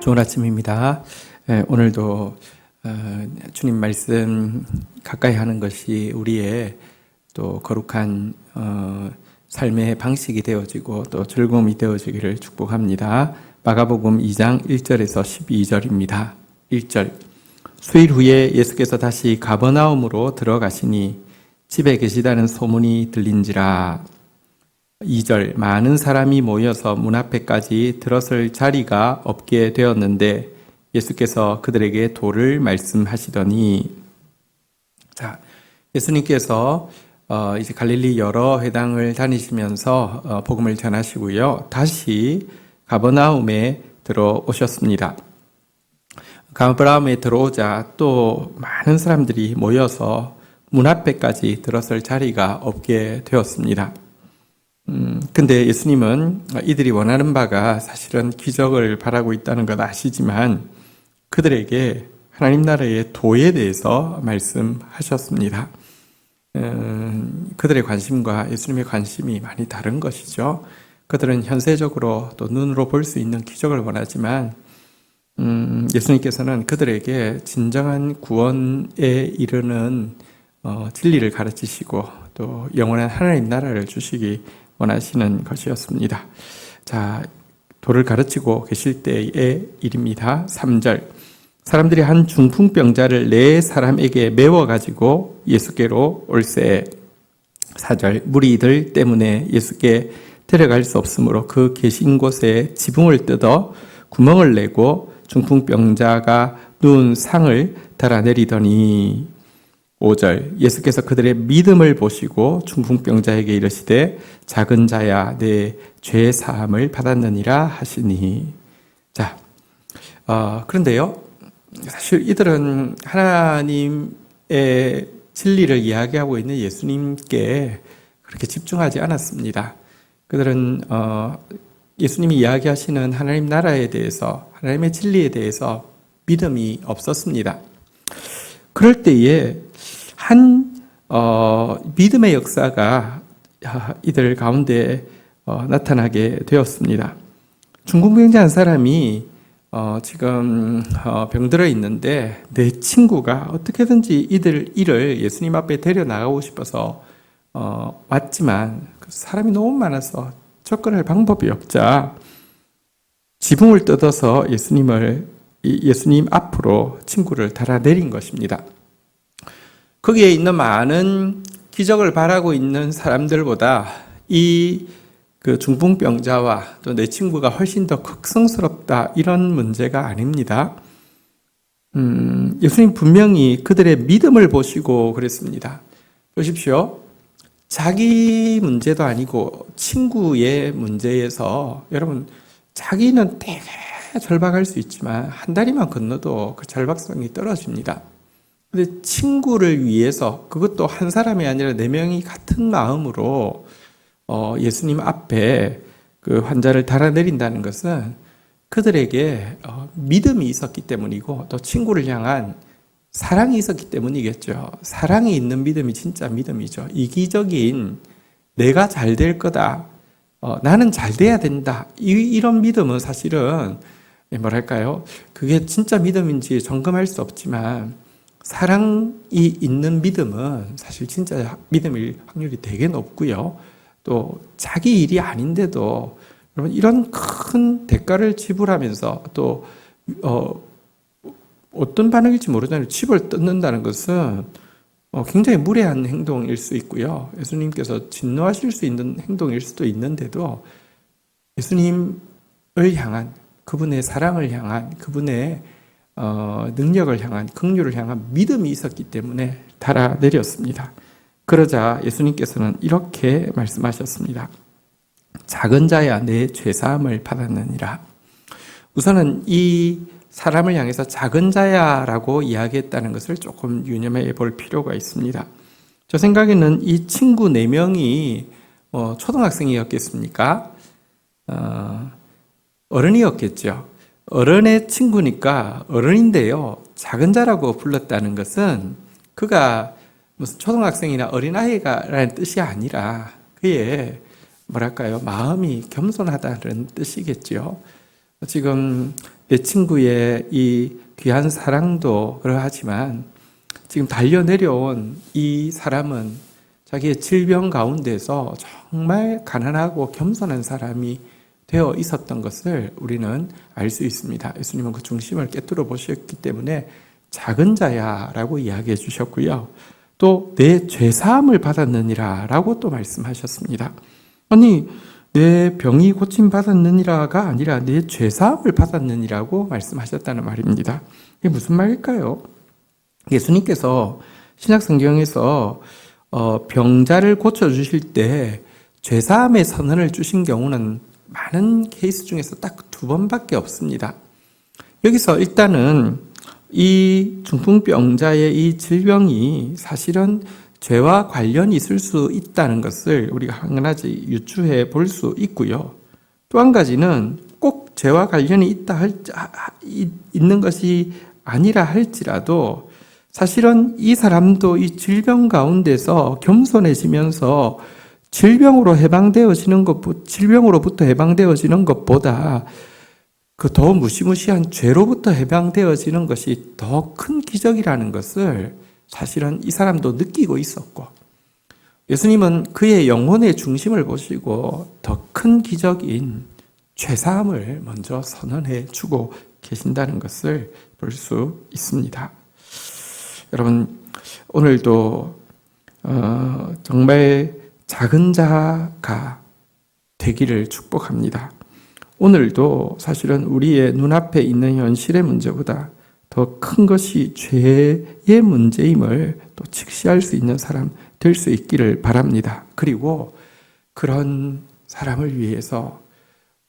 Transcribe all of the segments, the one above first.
좋은 아침입니다. 오늘도 주님 말씀 가까이 하는 것이 우리의 또 거룩한 삶의 방식이 되어지고 또 즐거움이 되어지기를 축복합니다. 마가복음 2장 1절에서 12절입니다. 1절 수일 후에 예수께서 다시 가버나움으로 들어가시니 집에 계시다는 소문이 들린지라. 2절 많은 사람이 모여서 문 앞에까지 들어설 자리가 없게 되었는데 예수께서 그들에게 도를 말씀하시더니, 자, 예수님께서 이제 갈릴리 여러 회당을 다니시면서 복음을 전하시고요. 다시 가버나움에 들어오셨습니다. 가버나움에 들어오자 또 많은 사람들이 모여서 문 앞에까지 들어설 자리가 없게 되었습니다. 근데 예수님은 이들이 원하는 바가 사실은 기적을 바라고 있다는 것 아시지만 그들에게 하나님 나라의 도에 대해서 말씀하셨습니다. 그들의 관심과 예수님의 관심이 많이 다른 것이죠. 그들은 현세적으로 또 눈으로 볼 수 있는 기적을 원하지만 예수님께서는 그들에게 진정한 구원에 이르는 진리를 가르치시고 또 영원한 하나님 나라를 주시기 원하시는 것이었습니다. 자, 도를 가르치고 계실 때의 일입니다. 3절 사람들이 한 중풍병자를 네 사람에게 메워가지고 예수께로 올세. 4절 무리들 때문에 예수께 데려갈 수 없으므로 그 계신 곳에 지붕을 뜯어 구멍을 내고 중풍병자가 누운 상을 달아내리더니. 5절 예수께서 그들의 믿음을 보시고 중풍병자에게 이르시되 작은 자야 내 죄 사함을 받았느니라 하시니. 자, 그런데요, 사실 이들은 하나님의 진리를 이야기하고 있는 예수님께 그렇게 집중하지 않았습니다. 그들은 예수님이 이야기하시는 하나님 나라에 대해서, 하나님의 진리에 대해서 믿음이 없었습니다. 그럴 때에 한 믿음의 역사가 이들 가운데 나타나게 되었습니다. 중풍병자 한 사람이 지금 병들어 있는데 내 친구가 어떻게든지 이들 일을 예수님 앞에 데려 나가고 싶어서 왔지만 사람이 너무 많아서 접근할 방법이 없자 지붕을 뜯어서 예수님 앞으로 친구를 달아내린 것입니다. 거기에 있는 많은 기적을 바라고 있는 사람들보다 그 중풍병자와 또 내 친구가 훨씬 더 극성스럽다, 이런 문제가 아닙니다. 예수님 분명히 그들의 믿음을 보시고 그랬습니다. 보십시오. 자기 문제도 아니고 친구의 문제에서 여러분, 자기는 되게 절박할 수 있지만 한 다리만 건너도 그 절박성이 떨어집니다. 근데 친구를 위해서, 그것도 한 사람이 아니라 4명이 같은 마음으로 예수님 앞에 그 환자를 달아내린다는 것은 그들에게 믿음이 있었기 때문이고 또 친구를 향한 사랑이 있었기 때문이겠죠. 사랑이 있는 믿음이 진짜 믿음이죠. 이기적인 내가 잘 될 거다, 나는 잘 돼야 된다, 이런 믿음은 사실은 뭐랄까요, 그게 진짜 믿음인지 점검할 수 없지만 사랑이 있는 믿음은 사실 진짜 믿음일 확률이 되게 높고요. 또 자기 일이 아닌데도 여러분 이런 큰 대가를 지불하면서 또 어떤 반응일지 모르잖아요. 집을 뜯는다는 것은 굉장히 무례한 행동일 수 있고요. 예수님께서 진노하실 수 있는 행동일 수도 있는데도 예수님을 향한, 그분의 사랑을 향한, 그분의 능력을 향한, 긍휼을 향한 믿음이 있었기 때문에 달아내렸습니다. 그러자 예수님께서는 이렇게 말씀하셨습니다. 작은 자야 내 죄사함을 받았느니라. 우선은 이 사람을 향해서 작은 자야라고 이야기했다는 것을 조금 유념해 볼 필요가 있습니다. 저 생각에는 이 친구 4명이 초등학생이었겠습니까? 어른이었겠죠. 어른의 친구니까 어른인데요, 작은 자라고 불렀다는 것은 그가 무슨 초등학생이나 어린아이라는 뜻이 아니라 그의 뭐랄까요, 마음이 겸손하다는 뜻이겠죠. 지금 내 친구의 이 귀한 사랑도 그러하지만 지금 달려 내려온 이 사람은 자기의 질병 가운데서 정말 가난하고 겸손한 사람이 되어 있었던 것을 우리는 알 수 있습니다. 예수님은 그 중심을 깨뜨려 보셨기 때문에 작은 자야 라고 이야기해 주셨고요. 또 내 죄사함을 받았느니라 라고 또 말씀하셨습니다. 아니, 내 병이 고침 받았느니라가 아니라 내 죄사함을 받았느니라고 말씀하셨다는 말입니다. 이게 무슨 말일까요? 예수님께서 신약성경에서 병자를 고쳐주실 때 죄사함의 선언을 주신 경우는 많은 케이스 중에서 딱 2번밖에 없습니다. 여기서 일단은 이 중풍병자의 이 질병이 사실은 죄와 관련이 있을 수 있다는 것을 우리가 한 가지 유추해 볼 수 있고요. 또 한 가지는 꼭 죄와 관련이 있는 것이 아니라 할지라도 사실은 이 사람도 이 질병 가운데서 겸손해지면서 질병으로부터 해방되어지는 것보다 그 더 무시무시한 죄로부터 해방되어지는 것이 더 큰 기적이라는 것을 사실은 이 사람도 느끼고 있었고, 예수님은 그의 영혼의 중심을 보시고 더 큰 기적인 죄사함을 먼저 선언해 주고 계신다는 것을 볼 수 있습니다. 여러분, 오늘도 정말 작은 자가 되기를 축복합니다. 오늘도 사실은 우리의 눈앞에 있는 현실의 문제보다 더 큰 것이 죄의 문제임을 또 직시할 수 있는 사람 될 수 있기를 바랍니다. 그리고 그런 사람을 위해서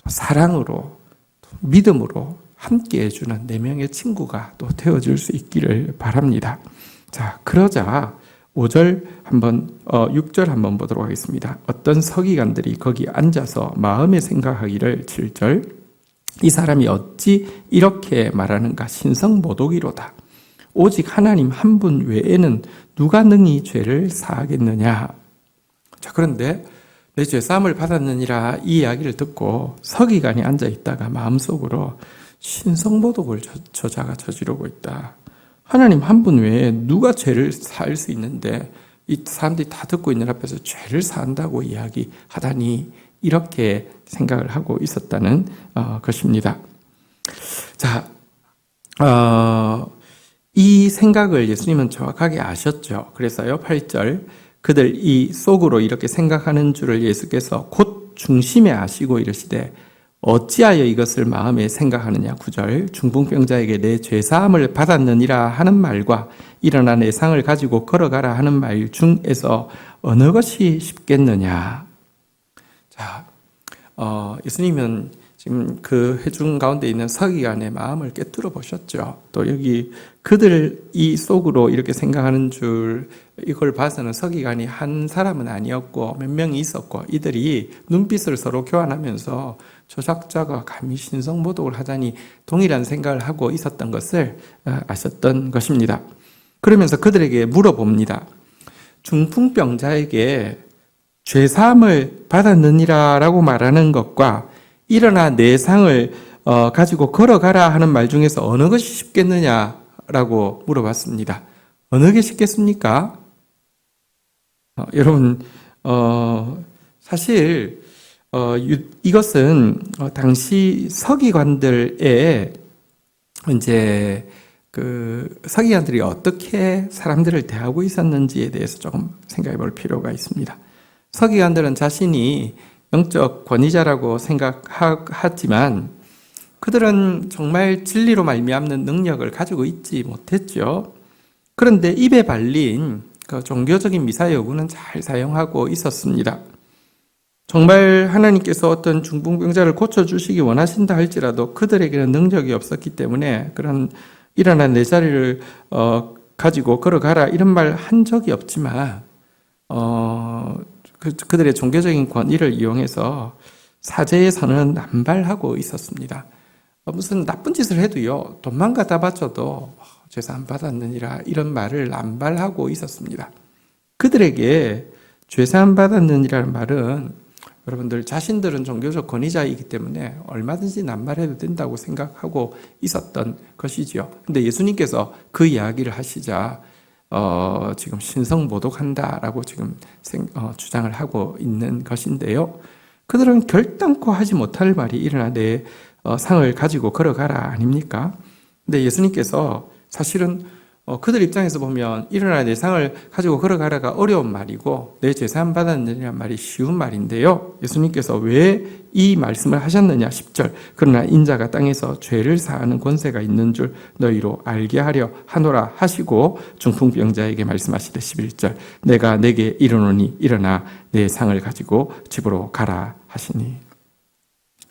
사랑으로, 믿음으로 함께 해주는 4명의 친구가 또 되어줄 수 있기를 바랍니다. 자, 그러자 6절 한번 보도록 하겠습니다. 어떤 서기관들이 거기 앉아서 마음에 생각하기를 7절, 이 사람이 어찌 이렇게 말하는가? 신성모독이로다. 오직 하나님 한 분 외에는 누가 능히 죄를 사하겠느냐? 자, 그런데 내 죄사함을 받았느니라 이 이야기를 듣고 서기관이 앉아 있다가 마음속으로 신성모독을 저자가 저지르고 있다. 하나님 한 분 외에 누가 죄를 사할 수 있는데 이 사람들이 다 듣고 있는 앞에서 죄를 사한다고 이야기하다니, 이렇게 생각을 하고 있었다는 것입니다. 자, 이 생각을 예수님은 정확하게 아셨죠. 그래서요, 8절, 그들 이 속으로 이렇게 생각하는 줄을 예수께서 곧 중심에 아시고 이르시되 어찌하여 이것을 마음에 생각하느냐. 9절, 중풍병자에게 내 죄사함을 받았느니라 하는 말과 일어나 내 상을 가지고 걸어가라 하는 말 중에서 어느 것이 쉽겠느냐. 자, 예수님은 지금 그 회중 가운데 있는 서기관의 마음을 깨뜨려 보셨죠. 또 여기 그들 이 속으로 이렇게 생각하는 줄, 이걸 봐서는 서기관이 한 사람은 아니었고 몇 명이 있었고, 이들이 눈빛을 서로 교환하면서 조작자가 감히 신성모독을 하자니 동일한 생각을 하고 있었던 것을 아셨던 것입니다. 그러면서 그들에게 물어봅니다. 중풍병자에게 죄사함을 받았느니라 라고 말하는 것과 일어나 내 상을 가지고 걸어가라 하는 말 중에서 어느 것이 쉽겠느냐라고 물어봤습니다. 어느 게 쉽겠습니까? 여러분, 사실 이것은 당시 서기관들의 이제 그 서기관들이 어떻게 사람들을 대하고 있었는지에 대해서 조금 생각해 볼 필요가 있습니다. 서기관들은 자신이 영적 권위자라고 생각하지만 그들은 정말 진리로 말미암는 능력을 가지고 있지 못했죠. 그런데 입에 발린 그 종교적인 미사여구는 잘 사용하고 있었습니다. 정말 하나님께서 어떤 중풍병자를 고쳐주시기 원하신다 할지라도 그들에게는 능력이 없었기 때문에 그런 일어나 내 자리를 가지고 걸어가라 이런 말 한 적이 없지만 그들의 종교적인 권위를 이용해서 사제의 선언은 남발하고 있었습니다. 무슨 나쁜 짓을 해도요, 돈만 갖다 바쳐도 죄사함 받았느니라 이런 말을 남발하고 있었습니다. 그들에게 죄사함 받았느니라는 말은 여러분들 자신들은 종교적 권위자이기 때문에 얼마든지 남발해도 된다고 생각하고 있었던 것이지요. 근데 예수님께서 그 이야기를 하시자 지금 신성모독한다라고 지금 주장을 하고 있는 것인데요. 그들은 결단코 하지 못할 말이 일어나 내 상을 가지고 걸어가라 아닙니까? 근데 예수님께서 사실은 그들 입장에서 보면 일어나 내 상을 가지고 걸어가라가 어려운 말이고 내 제사함 받았느냐는 말이 쉬운 말인데요. 예수님께서 왜 이 말씀을 하셨느냐 10절 그러나 인자가 땅에서 죄를 사하는 권세가 있는 줄 너희로 알게 하려 하노라 하시고 중풍병자에게 말씀하시되 11절 내가 내게 이르노니 일어나 내 상을 가지고 집으로 가라 하시니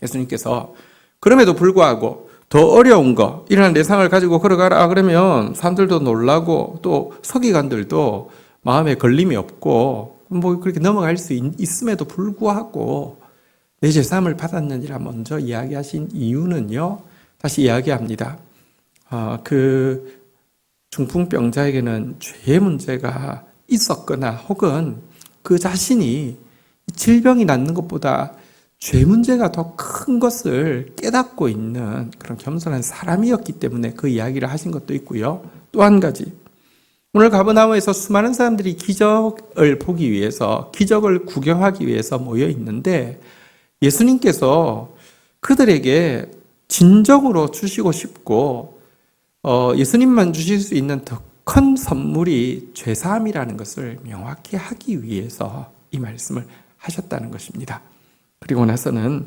예수님께서 그럼에도 불구하고 더 어려운 거, 일어나 내 상을 가지고 걸어가라 그러면 사람들도 놀라고 또 서기관들도 마음에 걸림이 없고 뭐 그렇게 넘어갈 수 있음에도 불구하고 내 제사함을 받았느니라 먼저 이야기하신 이유는요. 다시 이야기합니다. 그 중풍병자에게는 죄의 문제가 있었거나 혹은 그 자신이 질병이 낫는 것보다 죄 문제가 더 큰 것을 깨닫고 있는 그런 겸손한 사람이었기 때문에 그 이야기를 하신 것도 있고요. 또 한 가지, 오늘 가버나움에서 수많은 사람들이 기적을 보기 위해서, 기적을 구경하기 위해서 모여 있는데 예수님께서 그들에게 진정으로 주시고 싶고 예수님만 주실 수 있는 더 큰 선물이 죄사함이라는 것을 명확히 하기 위해서 이 말씀을 하셨다는 것입니다. 그리고 나서는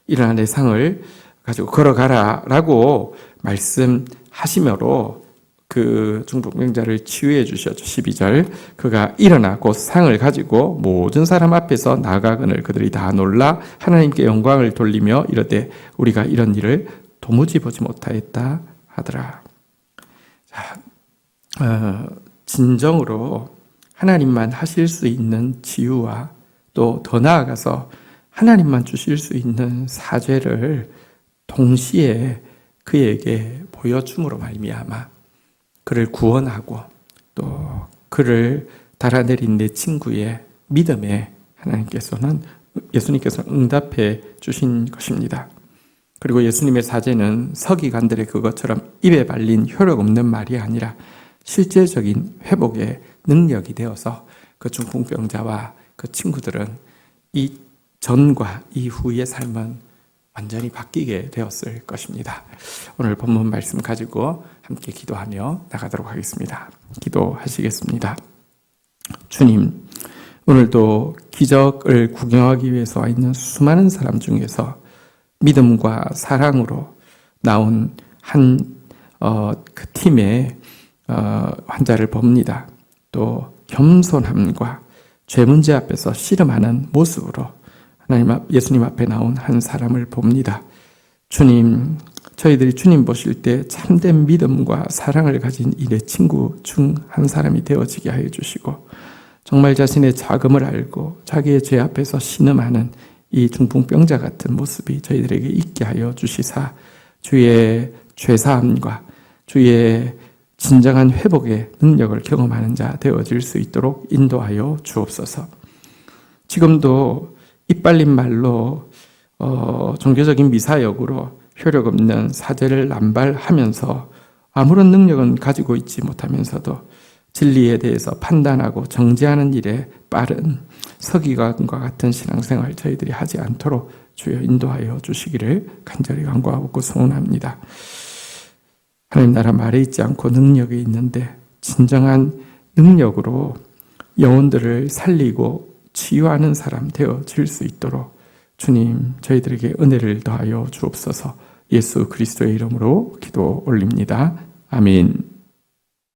일어나 내 상을 가지고 걸어가라 라고 말씀하시므로 그 중풍병자를 치유해 주셨죠. 12절 그가 일어나 곧 상을 가지고 모든 사람 앞에서 나아가거늘 그들이 다 놀라 하나님께 영광을 돌리며 이르되 우리가 이런 일을 도무지 보지 못하였다 하더라. 자, 진정으로 하나님만 하실 수 있는 치유와 또 더 나아가서 하나님만 주실 수 있는 사죄를 동시에 그에게 보여줌으로 말미암아 그를 구원하고 또 그를 달아내린 내 친구의 믿음에 예수님께서 응답해 주신 것입니다. 그리고 예수님의 사죄는 서기관들의 그것처럼 입에 발린 효력 없는 말이 아니라 실제적인 회복의 능력이 되어서 그 중풍병자와 그 친구들은 이 전과 이후의 삶은 완전히 바뀌게 되었을 것입니다. 오늘 본문 말씀 가지고 함께 기도하며 나가도록 하겠습니다. 기도하시겠습니다. 주님, 오늘도 기적을 구경하기 위해서 와 있는 수많은 사람 중에서 믿음과 사랑으로 나온 그 팀의 환자를 봅니다. 또 겸손함과 죄 문제 앞에서 씨름하는 모습으로 예수님 앞에 나온 한 사람을 봅니다. 주님, 저희들이 주님 보실 때 참된 믿음과 사랑을 가진 이 내 친구 중 한 사람이 되어지게 하여 주시고 정말 자신의 자금을 알고 자기의 죄 앞에서 신음하는 이 중풍병자 같은 모습이 저희들에게 있게 하여 주시사 주의 죄사함과 주의 진정한 회복의 능력을 경험하는 자 되어질 수 있도록 인도하여 주옵소서. 지금도 이빨린 말로 종교적인 미사역으로 효력 없는 사죄를 남발하면서 아무런 능력은 가지고 있지 못하면서도 진리에 대해서 판단하고 정죄하는 일에 빠른 서기관과 같은 신앙생활 저희들이 하지 않도록 주여 인도하여 주시기를 간절히 간구하고 소원합니다. 하나님 나라 말에 있지 않고 능력이 있는데 진정한 능력으로 영혼들을 살리고 치유하는 사람 되어질 수 있도록 주님 저희들에게 은혜를 더하여 주옵소서. 예수 그리스도의 이름으로 기도 올립니다. 아멘.